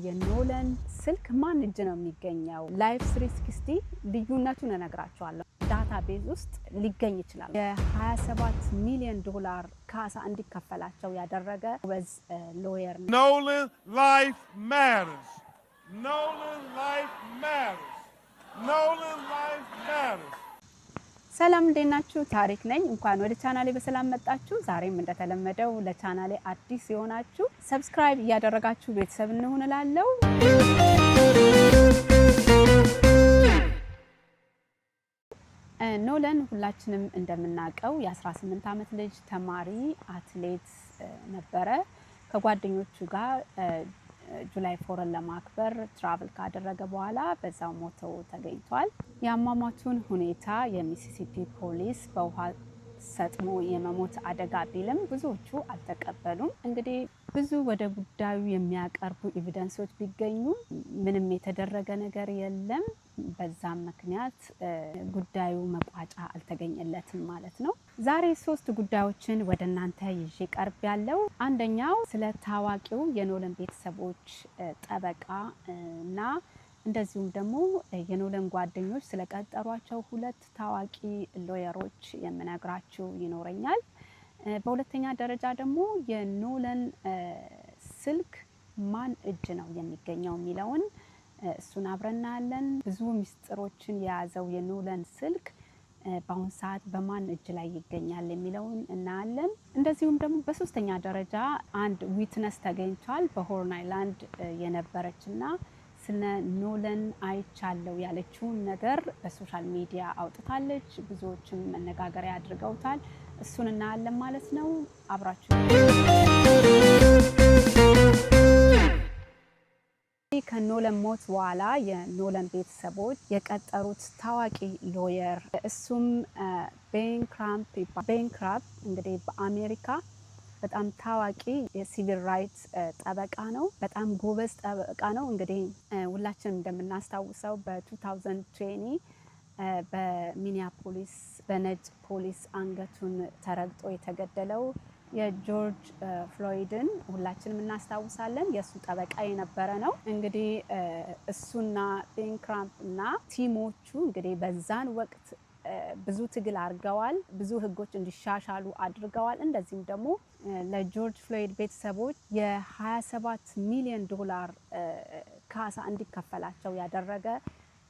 የኖለን ስልክ ማን እጅ ነው የሚገኘው? ላይፍ 360 ልዩነቱን እነግራችኋለሁ። ዳታቤዝ ውስጥ ሊገኝ ይችላል። የ27 ሚሊዮን ዶላር ካሳ እንዲከፈላቸው ያደረገ ወዝ ሎየር ነው። Nolan life matters. Nolan life matters. Nolan life matters. ሰላም እንዴት ናችሁ? ታሪክ ነኝ። እንኳን ወደ ቻናሌ በሰላም መጣችሁ። ዛሬም እንደተለመደው ለቻናሌ አዲስ የሆናችሁ ሰብስክራይብ እያደረጋችሁ ቤተሰብ እንሁን እላለሁ። ኖለን ሁላችንም እንደምናውቀው የ18 ዓመት ልጅ ተማሪ አትሌት ነበረ። ከጓደኞቹ ጋር ጁላይ 4 ለማክበር ትራቭል ካደረገ በኋላ በዛው ሞተው ተገኝቷል። የአሟሟቱን ሁኔታ የሚሲሲፒ ፖሊስ በውሃ ሰጥሞ የመሞት አደጋ ቢልም ብዙዎቹ አልተቀበሉም። እንግዲህ ብዙ ወደ ጉዳዩ የሚያቀርቡ ኤቪደንሶች ቢገኙ ምንም የተደረገ ነገር የለም። በዛም ምክንያት ጉዳዩ መቋጫ አልተገኘለትም ማለት ነው። ዛሬ 3 ጉዳዮችን ወደ እናንተ ይዤ ቀርብ ያለው አንደኛው ስለ ታዋቂው የኖለን ቤተሰቦች ጠበቃ እና እንደዚሁም ደግሞ የኖለን ጓደኞች ስለቀጠሯቸው 2 ታዋቂ ሎየሮች የምነግራችሁ ይኖረኛል። በሁለተኛ ደረጃ ደግሞ የኖለን ስልክ ማን እጅ ነው የሚገኘው የሚለውን እሱን አብረን እናያለን። ብዙ ሚስጥሮችን የያዘው የኖለን ስልክ በአሁን ሰዓት በማን እጅ ላይ ይገኛል የሚለውን እናያለን። እንደዚሁም ደግሞ በሶስተኛ ደረጃ አንድ ዊትነስ ተገኝቷል። በሆርን አይላንድ የነበረችና ስለ ኖለን አይቻለው ያለችውን ነገር በሶሻል ሚዲያ አውጥታለች። ብዙዎችም መነጋገሪያ አድርገውታል። እሱን እናያለን ማለት ነው። አብራችሁ ከኖለን ሞት በኋላ የኖለን ቤተሰቦች የቀጠሩት ታዋቂ ሎየር እሱም ቤን ክራምፕ እንግዲህ በአሜሪካ በጣም ታዋቂ የሲቪል ራይት ጠበቃ ነው። በጣም ጎበዝ ጠበቃ ነው። እንግዲህ ሁላችንም እንደምናስታውሰው በ2020 በሚኒያፖሊስ በነጭ ፖሊስ አንገቱን ተረግጦ የተገደለው የጆርጅ ፍሎይድን ሁላችንም እናስታውሳለን። የሱ ጠበቃ የነበረ ነው። እንግዲህ እሱና ቤን ክራምፕ እና ቲሞቹ እንግዲህ በዛን ወቅት ብዙ ትግል አድርገዋል። ብዙ ህጎች እንዲሻሻሉ አድርገዋል። እንደዚህም ደግሞ ለጆርጅ ፍሎይድ ቤተሰቦች የ27 ሚሊዮን ዶላር ካሳ እንዲከፈላቸው ያደረገ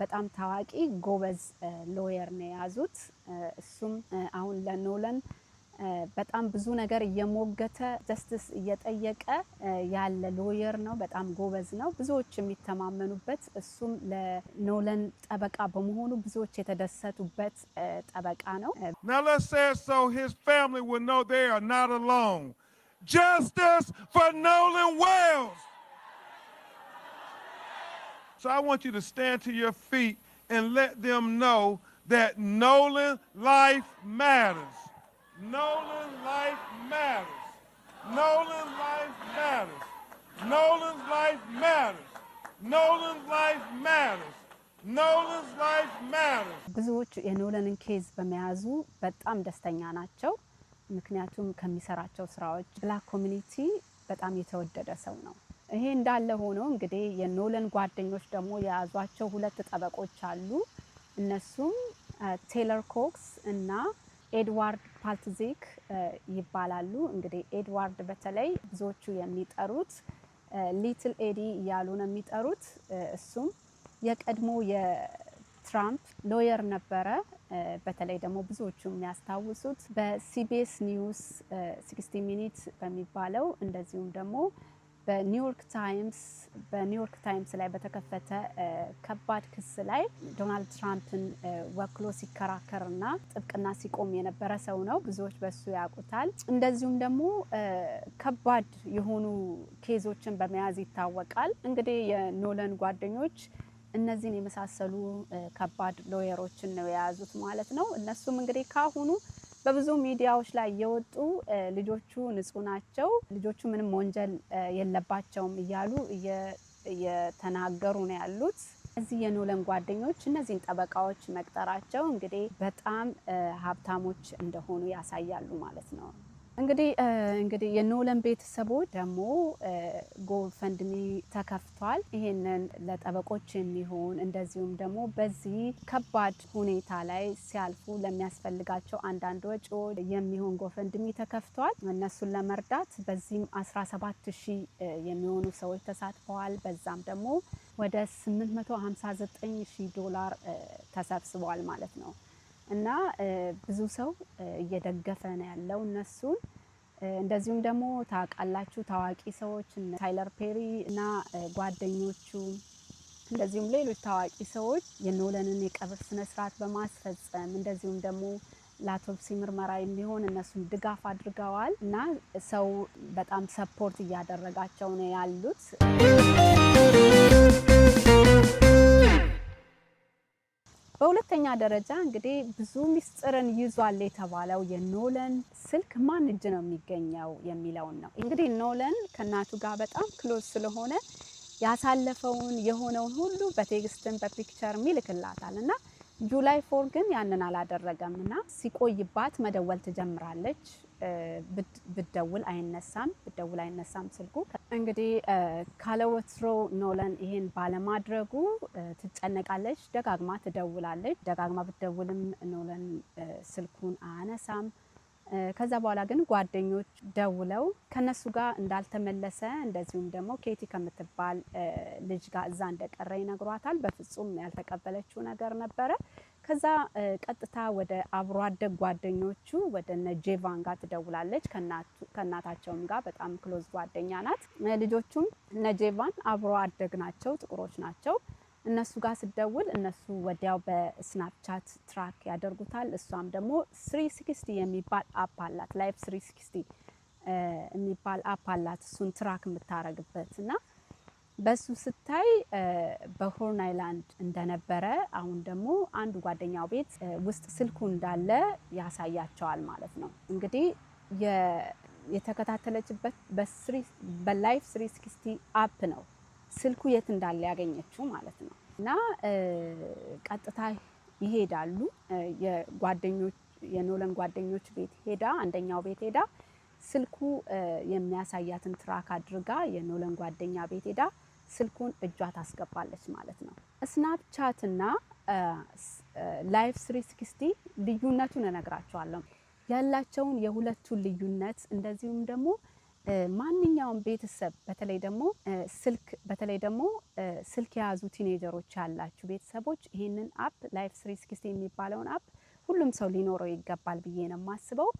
በጣም ታዋቂ ጎበዝ ሎየር ነው የያዙት። እሱም አሁን ለኖለን በጣም ብዙ ነገር እየሞገተ ጀስቲስ እየጠየቀ ያለ ሎየር ነው። በጣም ጎበዝ ነው። ብዙዎች የሚተማመኑበት እሱም ለኖለን ጠበቃ በመሆኑ ብዙዎች የተደሰቱበት ጠበቃ ነው። Now let's say it so his family will know they are not alone. Justice for Nolan Wells. So I want you to stand to your feet and let them know that Nolan life matters. Nolan life matters. Nolan life matters. Nolan's life matters. Nolan's life matters. Nolan's life matters. ብዙዎች የኖለንን ኬዝ በመያዙ በጣም ደስተኛ ናቸው። ምክንያቱም ከሚሰራቸው ስራዎች ብላክ ኮሚኒቲ በጣም የተወደደ ሰው ነው። ይሄ እንዳለ ሆኖ እንግዲህ የኖለን ጓደኞች ደግሞ የያዟቸው 2 ጠበቆች አሉ። እነሱም ቴይለር ኮክስ እና ኤድዋርድ ፓልትዚክ ይባላሉ። እንግዲህ ኤድዋርድ በተለይ ብዙዎቹ የሚጠሩት ሊትል ኤዲ እያሉ ነው የሚጠሩት። እሱም የቀድሞ የትራምፕ ሎየር ነበረ። በተለይ ደግሞ ብዙዎቹ የሚያስታውሱት በሲቢኤስ ኒውስ 60 ሚኒት በሚባለው እንደዚሁም ደግሞ በኒውዮርክ ታይምስ ላይ በተከፈተ ከባድ ክስ ላይ ዶናልድ ትራምፕን ወክሎ ሲከራከርና ጥብቅና ሲቆም የነበረ ሰው ነው። ብዙዎች በሱ ያውቁታል። እንደዚሁም ደግሞ ከባድ የሆኑ ኬዞችን በመያዝ ይታወቃል። እንግዲህ የኖለን ጓደኞች እነዚህን የመሳሰሉ ከባድ ሎየሮችን ነው የያዙት ማለት ነው። እነሱም እንግዲህ ካሁኑ በብዙ ሚዲያዎች ላይ የወጡ ልጆቹ ንጹህ ናቸው፣ ልጆቹ ምንም ወንጀል የለባቸውም እያሉ እየተናገሩ ነው ያሉት። እዚህ የኖለን ጓደኞች እነዚህን ጠበቃዎች መቅጠራቸው እንግዲህ በጣም ሀብታሞች እንደሆኑ ያሳያሉ ማለት ነው። እንግዲህ የኖለን ቤተሰቦች ደግሞ ጎፈንድሚ ተከፍቷል። ይሄንን ለጠበቆች የሚሆን እንደዚሁም ደግሞ በዚህ ከባድ ሁኔታ ላይ ሲያልፉ ለሚያስፈልጋቸው አንዳንድ ወጪዎች የሚሆን ጎፈንድሚ ተከፍቷል እነሱን ለመርዳት። በዚህም 17000 የሚሆኑ ሰዎች ተሳትፈዋል። በዛም ደግሞ ወደ $859,000 ተሰብስቧል ማለት ነው። እና ብዙ ሰው እየደገፈ ነው ያለው እነሱን። እንደዚሁም ደግሞ ታውቃላችሁ ታዋቂ ሰዎች ታይለር ፔሪ እና ጓደኞቹ እንደዚሁም ሌሎች ታዋቂ ሰዎች የኖለንን የቀብር ስነ ስርዓት በማስፈጸም እንደዚሁም ደግሞ ለአውቶፕሲ ምርመራ የሚሆን እነሱን ድጋፍ አድርገዋል እና ሰው በጣም ሰፖርት እያደረጋቸው ነው ያሉት። በሁለተኛ ደረጃ እንግዲህ ብዙ ሚስጥርን ይዟል የተባለው የኖለን ስልክ ማን እጅ ነው የሚገኘው የሚለውን ነው። እንግዲህ ኖለን ከእናቱ ጋር በጣም ክሎዝ ስለሆነ ያሳለፈውን የሆነውን ሁሉ በቴክስትም በፒክቸርም ይልክላታል እና ጁላይ 4 ግን ያንን አላደረገም እና ሲቆይባት መደወል ትጀምራለች። ብደውል አይነሳም ስልኩ። እንግዲህ ካለወትሮ ኖለን ይሄን ባለማድረጉ ትጨነቃለች። ደጋግማ ትደውላለች። ደጋግማ ብትደውልም ኖለን ስልኩን አያነሳም። ከዛ በኋላ ግን ጓደኞች ደውለው ከነሱ ጋር እንዳልተመለሰ እንደዚሁም ደግሞ ኬቲ ከምትባል ልጅ ጋር እዛ እንደቀረ ይነግሯታል። በፍጹም ያልተቀበለችው ነገር ነበረ። ከዛ ቀጥታ ወደ አብሮ አደግ ጓደኞቹ ወደ ጄቫን ጋር ትደውላለች። ከእናታቸውም ጋር በጣም ክሎዝ ጓደኛ ናት። ልጆቹም ጄቫን አብሮ አደግ ናቸው፣ ጥቁሮች ናቸው። እነሱ ጋር ስደውል እነሱ ወዲያው በስናፕቻት ትራክ ያደርጉታል። እሷም ደግሞ 360 የሚባል አፕ አላት፣ ላይፍ 360 የሚባል አፕ አላት፣ እሱን ትራክ የምታረግበት እና በሱ ስታይ በሆርን አይላንድ እንደነበረ አሁን ደግሞ አንዱ ጓደኛው ቤት ውስጥ ስልኩ እንዳለ ያሳያቸዋል ማለት ነው። እንግዲህ የተከታተለችበት በላይፍ 360 አፕ ነው ስልኩ የት እንዳለ ያገኘችው ማለት ነው። እና ቀጥታ ይሄዳሉ። የኖለን ጓደኞች ቤት ሄዳ አንደኛው ቤት ሄዳ ስልኩ የሚያሳያትን ትራክ አድርጋ የኖለን ጓደኛ ቤት ሄዳ ስልኩን እጇ ታስገባለች ማለት ነው። ስናፕቻት እና ላይፍ 360 ልዩነቱን እነግራቸዋለሁ። ያላቸውን የሁለቱን ልዩነት እንደዚሁም ደግሞ ማንኛውም ቤተሰብ በተለይ ደግሞ ስልክ የያዙ ቲኔጀሮች ያላችሁ ቤተሰቦች ይህንን አፕ ላይፍ 360 የሚባለውን አፕ ሁሉም ሰው ሊኖረው ይገባል ብዬ ነው የማስበው።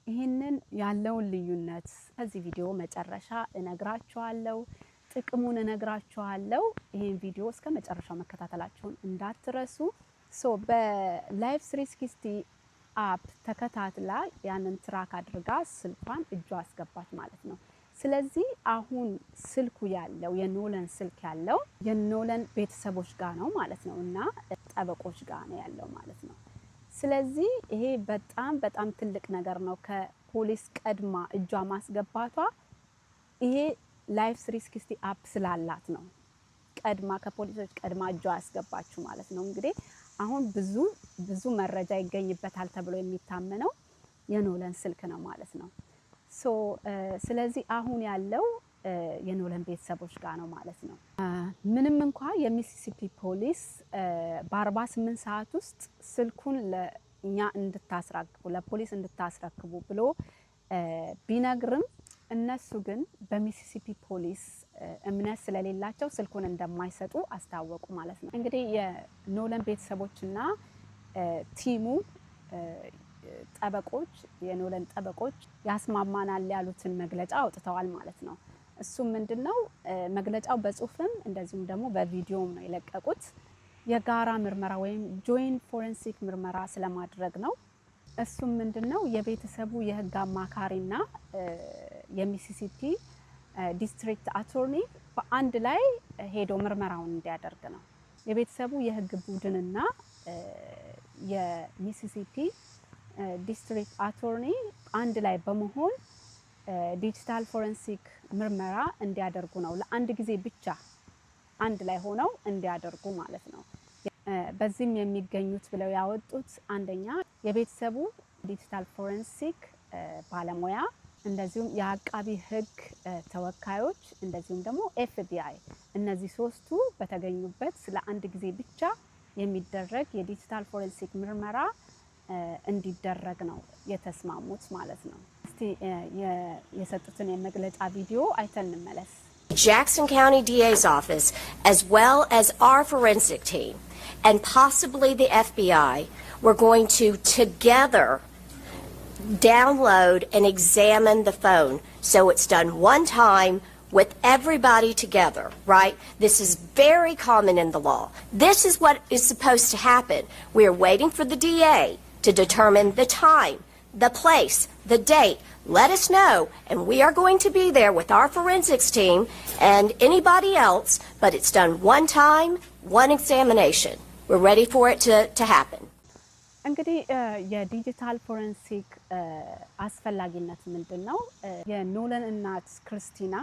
ይህንን ያለውን ልዩነት ከዚህ ቪዲዮ መጨረሻ እነግራችኋለሁ፣ ጥቅሙን እነግራችኋለሁ። ይህን ቪዲዮ እስከ መጨረሻው መከታተላችሁን እንዳትረሱ። በላይፍ 360 አፕ ተከታትላ ያንን ትራክ አድርጋ ስልኳን እጇ አስገባች ማለት ነው። ስለዚህ አሁን ስልኩ ያለው የኖለን ስልክ ያለው የኖለን ቤተሰቦች ጋር ነው ማለት ነው እና ጠበቆች ጋር ነው ያለው ማለት ነው። ስለዚህ ይሄ በጣም በጣም ትልቅ ነገር ነው። ከፖሊስ ቀድማ እጇ ማስገባቷ ይሄ ላይፍ 360 አፕ ስላላት ነው። ከፖሊሶች ቀድማ እጇ ያስገባችሁ ማለት ነው። እንግዲህ አሁን ብዙ መረጃ ይገኝበታል ተብሎ የሚታመነው የኖለን ስልክ ነው ማለት ነው። ስለዚህ አሁን ያለው የኖለን ቤተሰቦች ጋር ነው ማለት ነው። ምንም እንኳ የሚሲሲፒ ፖሊስ በ48 ሰዓት ውስጥ ስልኩን ለፖሊስ እንድታስረክቡ ብሎ ቢነግርም እነሱ ግን በሚሲሲፒ ፖሊስ እምነት ስለሌላቸው ስልኩን እንደማይሰጡ አስታወቁ ማለት ነው። እንግዲህ የኖለን ቤተሰቦችና ቲሙ የኖለን ጠበቆች ያስማማናል ያሉትን መግለጫ አውጥተዋል ማለት ነው። እሱም ምንድነው? መግለጫው በጽሁፍም እንደዚሁም ደግሞ በቪዲዮም ነው የለቀቁት። የጋራ ምርመራ ወይም ጆይንት ፎረንሲክ ምርመራ ስለማድረግ ነው። እሱም ምንድነው? የቤተሰቡ የህግ አማካሪና የሚሲሲፒ ዲስትሪክት አቶርኒ በአንድ ላይ ሄዶ ምርመራውን እንዲያደርግ ነው። የቤተሰቡ የህግ ቡድንና የሚሲሲፒ ዲስትሪክት አቶርኒ አንድ ላይ በመሆን ዲጂታል ፎረንሲክ ምርመራ እንዲያደርጉ ነው። ለአንድ ጊዜ ብቻ አንድ ላይ ሆነው እንዲያደርጉ ማለት ነው። በዚህም የሚገኙት ብለው ያወጡት አንደኛ የቤተሰቡ ዲጂታል ፎረንሲክ ባለሙያ እንደዚሁም የአቃቢ ህግ ተወካዮች እንደዚሁም ደግሞ FBI እነዚህ ሶስቱ በተገኙበት ለአንድ ጊዜ ብቻ የሚደረግ የዲጂታል ፎረንሲክ ምርመራ እንዲደረግ ነው የተስማሙት ማለት ነው። እስቲ የሰጡትን የመግለጫ ቪዲዮ አይተን እንመለስ። Jackson County DA's office, as well as our forensic team, and possibly the FBI, we're going to together download and examine the phone. So it's done one time with everybody together, right? This is very common in the law. This is what is supposed to happen. We are waiting for the DA to determine the time, the place, the date. Let us know, and we are going to be there with our forensics team and anybody else, but it's done one time, one examination. We're ready for it to happen. እንግዲህ የዲጂታል ፎረንሲክ አስፈላጊነት ምንድነው? የኖለን እናት ክርስቲና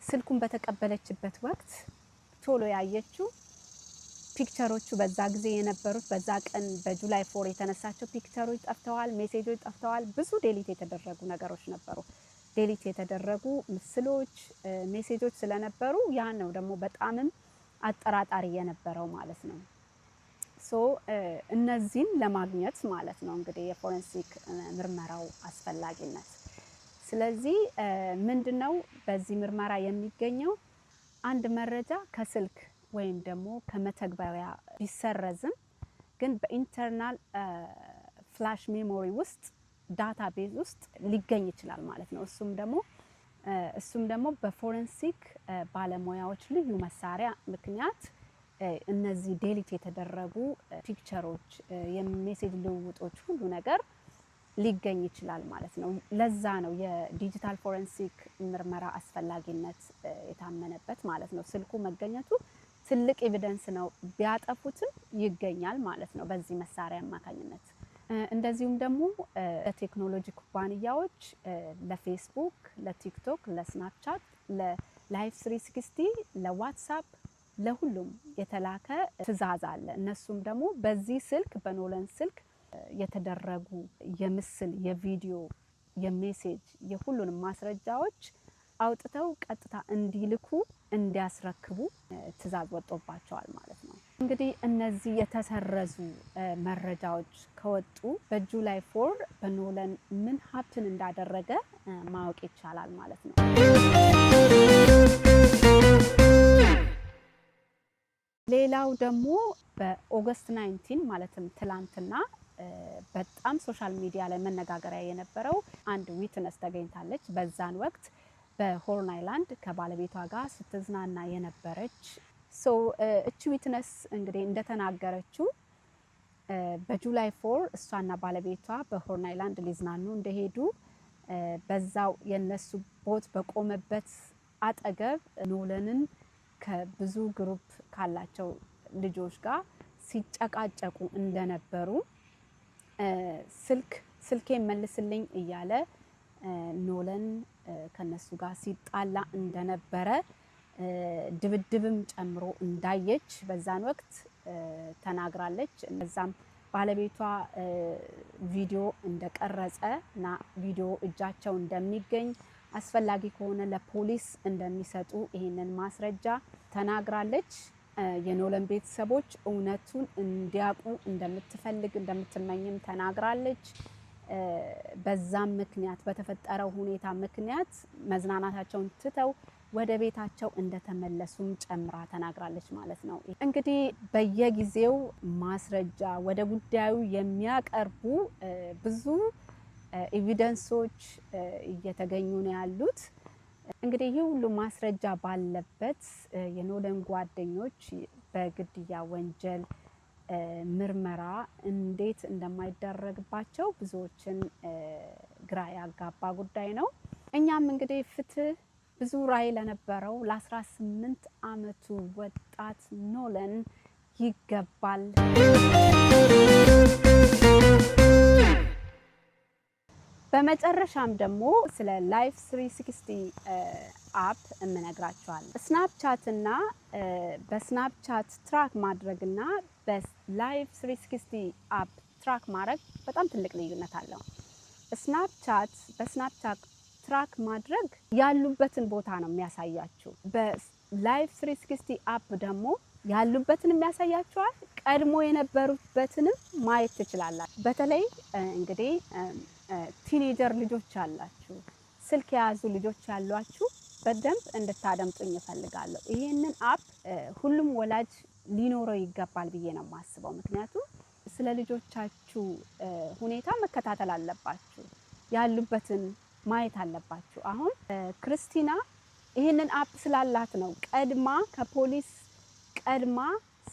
ስልኩን በተቀበለችበት ወቅት ቶሎ ያየችው ፒክቸሮቹ በዛ ጊዜ የነበሩት በዛ ቀን በጁላይ 4 የተነሳቸው ፒክቸሮች ጠፍተዋል፣ ሜሴጆች ጠፍተዋል። ብዙ ዴሊት የተደረጉ ነገሮች ነበሩ። ዴሊት የተደረጉ ምስሎች፣ ሜሴጆች ስለነበሩ ያ ነው ደግሞ በጣምም አጠራጣሪ የነበረው ማለት ነው። ሶ እነዚህን ለማግኘት ማለት ነው እንግዲህ የፎረንሲክ ምርመራው አስፈላጊነት። ስለዚህ ምንድነው በዚህ ምርመራ የሚገኘው? አንድ መረጃ ከስልክ ወይም ደግሞ ከመተግበሪያ ቢሰረዝም ግን በኢንተርናል ፍላሽ ሜሞሪ ውስጥ ዳታቤዝ ውስጥ ሊገኝ ይችላል ማለት ነው። እሱም ደግሞ በፎረንሲክ ባለሙያዎች ልዩ መሳሪያ ምክንያት እነዚህ ዴሊት የተደረጉ ፒክቸሮች፣ የሜሴጅ ልውውጦች ሁሉ ነገር ሊገኝ ይችላል ማለት ነው። ለዛ ነው የዲጂታል ፎረንሲክ ምርመራ አስፈላጊነት የታመነበት ማለት ነው። ስልኩ መገኘቱ ትልቅ ኤቪደንስ ነው። ቢያጠፉትም ይገኛል ማለት ነው በዚህ መሳሪያ አማካኝነት። እንደዚሁም ደግሞ ለቴክኖሎጂ ኩባንያዎች ለፌስቡክ፣ ለቲክቶክ፣ ለስናፕቻት፣ ለላይፍ 360፣ ለዋትስአፕ ለሁሉም የተላከ ትዕዛዝ አለ። እነሱም ደግሞ በዚህ ስልክ በኖለን ስልክ የተደረጉ የምስል፣ የቪዲዮ፣ የሜሴጅ የሁሉንም ማስረጃዎች አውጥተው ቀጥታ እንዲልኩ እንዲያስረክቡ ትዕዛዝ ወጥቶባቸዋል ማለት ነው። እንግዲህ እነዚህ የተሰረዙ መረጃዎች ከወጡ በጁላይ 4 በኖለን ምን ሀፕን እንዳደረገ ማወቅ ይቻላል ማለት ነው። ሌላው ደግሞ በኦገስት 19 ማለትም ትላንትና በጣም ሶሻል ሚዲያ ላይ መነጋገሪያ የነበረው አንድ ዊትነስ ተገኝታለች። በዛን ወቅት በሆርን አይላንድ ከባለቤቷ ጋር ስትዝናና የነበረች እቺ ዊትነስ እንግዲህ እንደተናገረችው በጁላይ 4 እሷና ባለቤቷ በሆርን አይላንድ ሊዝናኑ እንደሄዱ በዛው የነሱ ቦት በቆመበት አጠገብ ኖለንን ከብዙ ግሩፕ ካላቸው ልጆች ጋር ሲጨቃጨቁ እንደነበሩ ስልኬ መልስልኝ እያለ ኖለን ከነሱ ጋር ሲጣላ እንደነበረ ድብድብም ጨምሮ እንዳየች በዛን ወቅት ተናግራለች። እዛም ባለቤቷ ቪዲዮ እንደቀረጸ እና ቪዲዮ እጃቸው እንደሚገኝ አስፈላጊ ከሆነ ለፖሊስ እንደሚሰጡ ይሄንን ማስረጃ ተናግራለች። የኖለን ቤተሰቦች እውነቱን እንዲያውቁ እንደምትፈልግ እንደምትመኝም ተናግራለች። በዛም ምክንያት በተፈጠረው ሁኔታ ምክንያት መዝናናታቸውን ትተው ወደ ቤታቸው እንደተመለሱም ጨምራ ተናግራለች ማለት ነው። እንግዲህ በየጊዜው ማስረጃ ወደ ጉዳዩ የሚያቀርቡ ብዙ ኤቪደንሶች እየተገኙ ነው ያሉት። እንግዲህ ይህ ሁሉ ማስረጃ ባለበት የኖለን ጓደኞች በግድያ ወንጀል ምርመራ እንዴት እንደማይደረግባቸው ብዙዎችን ግራ ያጋባ ጉዳይ ነው። እኛም እንግዲህ ፍትህ ብዙ ራዕይ ለነበረው ለ18 ዓመቱ ወጣት ኖለን ይገባል። በመጨረሻም ደግሞ ስለ ላይፍ 360 አፕ እንነግራችኋለን። ስናፕቻት እና በስናፕቻት ትራክ ማድረግና በላይፍ 360 አፕ ትራክ ማድረግ በጣም ትልቅ ልዩነት አለው። በስናፕቻት ትራክ ማድረግ ያሉበትን ቦታ ነው የሚያሳያችሁ። በላይፍ 360 አፕ ደግሞ ያሉበትን የሚያሳያችኋል። ቀድሞ የነበሩበትንም ማየት ትችላላችሁ። በተለይ እንግዲህ ቲኔጀር ልጆች ያላችሁ፣ ስልክ የያዙ ልጆች ያሏችሁ በደንብ እንድታደምጡኝ እፈልጋለሁ። ይሄንን አፕ ሁሉም ወላጅ ሊኖረው ይገባል ብዬ ነው የማስበው። ምክንያቱም ስለ ልጆቻችሁ ሁኔታ መከታተል አለባችሁ፣ ያሉበትን ማየት አለባችሁ። አሁን ክርስቲና ይሄንን አፕ ስላላት ነው ከፖሊስ ቀድማ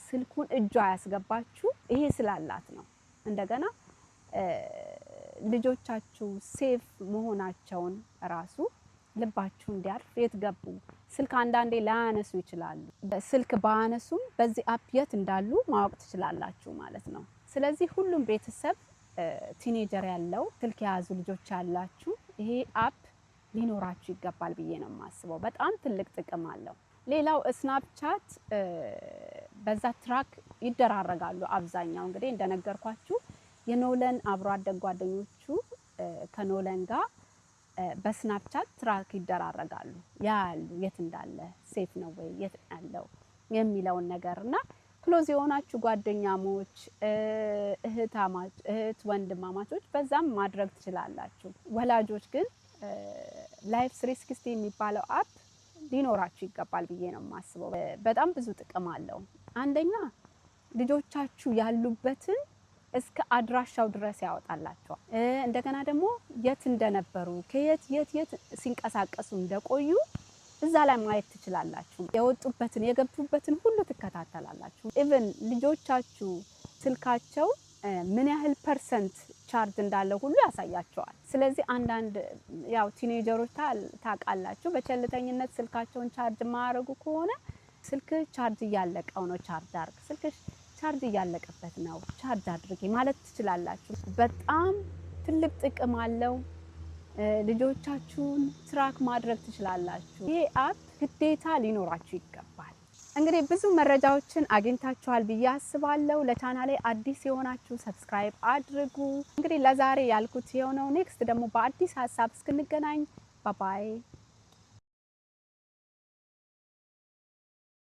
ስልኩን እጇ ያስገባችሁ። ይሄ ስላላት ነው። እንደገና ልጆቻችሁ ሴፍ መሆናቸውን ራሱ ልባችሁ እንዲያርፍ የት ገቡ ስልክ አንዳንዴ ላያነሱ ይችላሉ። ስልክ ባያነሱም በዚህ አፕ የት እንዳሉ ማወቅ ትችላላችሁ ማለት ነው። ስለዚህ ሁሉም ቤተሰብ ቲኔጀር ያለው ስልክ የያዙ ልጆች ያላችሁ ይሄ አፕ ሊኖራችሁ ይገባል ብዬ ነው የማስበው። በጣም ትልቅ ጥቅም አለው። ሌላው ስናፕቻት በዛ ትራክ ይደራረጋሉ። አብዛኛው እንግዲህ እንደነገርኳችሁ የኖለን አብሮ አደግ ጓደኞቹ ከኖለን ጋር በስናፕቻት ትራክ ይደራረጋሉ። ያሉ የት እንዳለ ሴፍ ነው ወይ የት ያለው የሚለውን ነገርና ክሎዝ የሆናችሁ ጓደኛሞች፣ እህት ወንድማማቾች በዛም ማድረግ ትችላላችሁ። ወላጆች ግን ላይፍ 360 የሚባለው አፕ ሊኖራችሁ ይገባል ብዬ ነው የማስበው። በጣም ብዙ ጥቅም አለው። አንደኛ ልጆቻችሁ ያሉበትን እስከ አድራሻው ድረስ ያወጣላችኋል። እንደገና ደግሞ የት እንደነበሩ ከየት የት ሲንቀሳቀሱ እንደቆዩ እዛ ላይ ማየት ትችላላችሁ። የወጡበትን የገቡበትን ሁሉ ትከታተላላችሁ። ኢቭን ልጆቻችሁ ስልካቸው ምን ያህል ፐርሰንት ቻርጅ እንዳለው ሁሉ ያሳያቸዋል። ስለዚህ አንዳንድ ያው ቲኔጀሮች ታውቃላችሁ በቸልተኝነት ስልካቸውን ቻርጅ ማያረጉ ከሆነ ስልክ ቻርጅ እያለቀው ነው ቻርጅ አድርግ፣ ስልክሽ ቻርጅ እያለቀበት ነው ቻርጅ አድርጊ ማለት ትችላላችሁ። በጣም ትልቅ ጥቅም አለው። ልጆቻችሁን ትራክ ማድረግ ትችላላችሁ። ይሄ አፕ ግዴታ ሊኖራችሁ ይገባል። እንግዲህ ብዙ መረጃዎችን አግኝታችኋል ብዬ አስባለሁ። ለቻናሌ አዲስ የሆናችሁ ሰብስክራይብ አድርጉ። እንግዲህ ለዛሬ ያልኩት የሆነው ኔክስት ደግሞ በአዲስ ሀሳብ እስክንገናኝ ባባይ